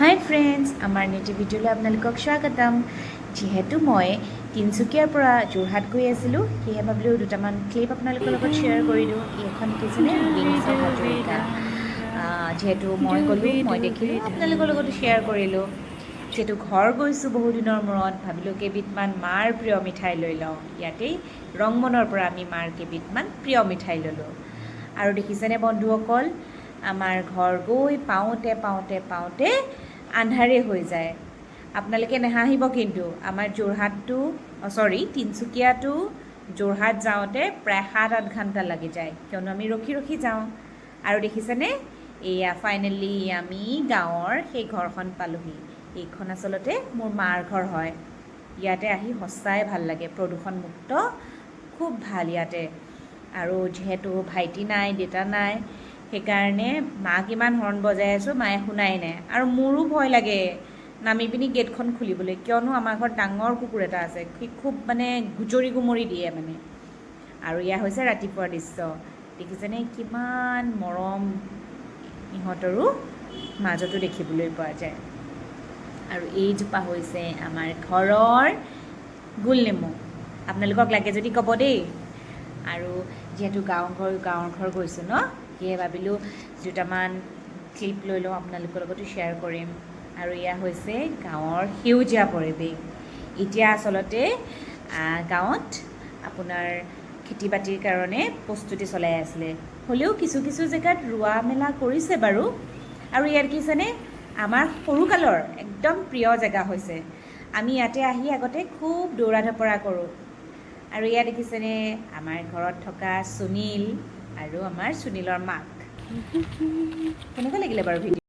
হাই friends, আমাৰ native ভিডিঅ'লৈ আপোনালোকক স্বাগতম। যিহেতু মই তিনিচুকীয়াৰ পৰা যোৰহাট গৈ আছিলোঁ, সেয়েহে ভাবিলোঁ দুটামান ক্লিপ আপোনালোকৰ লগত শ্বেয়াৰ কৰি দিওঁ। এইখন দেখিছেনে, উইংছ অফ হাজৰিকা। যিহেতু মই গ'লোঁ, মই দেখিলোঁ, আপোনালোকৰ লগতো শ্বেয়াৰ কৰিলোঁ। যিহেতু ঘৰ গৈছোঁ বহুদিনৰ মূৰত, ভাবিলোঁ কেইবিধমান মাৰ প্ৰিয় মিঠাই লৈ লওঁ। ইয়াতেই ৰংমনৰ পৰা আমি মাৰ কেইবিধমান প্ৰিয় মিঠাই ল'লোঁ। আৰু দেখিছেনে বন্ধুসকল, আমাৰ ঘৰ গৈ পাওঁতে আন্ধাৰেই হৈ যায়। আপোনালোকে নাহাঁহিব কিন্তু, আমাৰ তিনিচুকীয়াটো যোৰহাট যাওঁতে প্ৰায় 7-8 ঘণ্টা লাগি যায়, কিয়নো আমি ৰখি ৰখি যাওঁ। আৰু দেখিছেনে, এয়া ফাইনেলি আমি গাঁৱৰ সেই ঘৰখন পালোহি। এইখন আচলতে মোৰ মাৰ ঘৰ হয়। ইয়াতে আহি সঁচাই ভাল লাগে, প্ৰদূষণমুক্ত, খুব ভাল ইয়াতে। আৰু যিহেতু ভাইটি নাই, দেউতা নাই, সেইকাৰণে মাক ইমান হৰ্ণ বজাই আছোঁ, মায়ে শুনাই নাই। আৰু মোৰো ভয় লাগে নামি পিনি গেটখন খুলিবলৈ, কিয়নো আমাৰ ঘৰত ডাঙৰ কুকুৰ এটা আছে, সি খুব গুজৰি গুমৰি দিয়ে মানে। আৰু এয়া হৈছে ৰাতিপুৱাৰ দৃশ্য। দেখিছেনে কিমান মৰম ইহঁতৰো মাজতো দেখিবলৈ পোৱা যায়। আৰু এইজোপা হৈছে আমাৰ ঘৰৰ গোলনেমু। আপোনালোকক লাগে যদি ক'ব দেই। আৰু যিহেতু গাঁৱৰ ঘৰ গৈছোঁ ন, সেয়ে ভাবিলোঁ দুটামান ক্লিপ লৈ লওঁ, আপোনালোকৰ লগতো শ্বেয়াৰ কৰিম। আৰু এয়া হৈছে গাঁৱৰ সেউজীয়া পৰিৱেশ। এতিয়া আচলতে গাঁৱত আপোনাৰ খেতি বাতিৰ কাৰণে প্ৰস্তুতি চলাই আছিলে, হ'লেও কিছু কিছু জেগাত ৰোৱা মেলা কৰিছে বাৰু। আৰু ইয়াত দেখিছেনে, আমাৰ সৰুকালৰ একদম প্ৰিয় জেগা হৈছে। আমি ইয়াতে আহি আগতে খুব দৌৰা ধপৰা কৰোঁ। আৰু ইয়াত দেখিছেনে, আমাৰ ঘৰত থকা সুনীল আৰু আমাৰ সুনীলৰ মাক। কেনেকুৱা লাগিলে বাৰু ভিডিঅ'?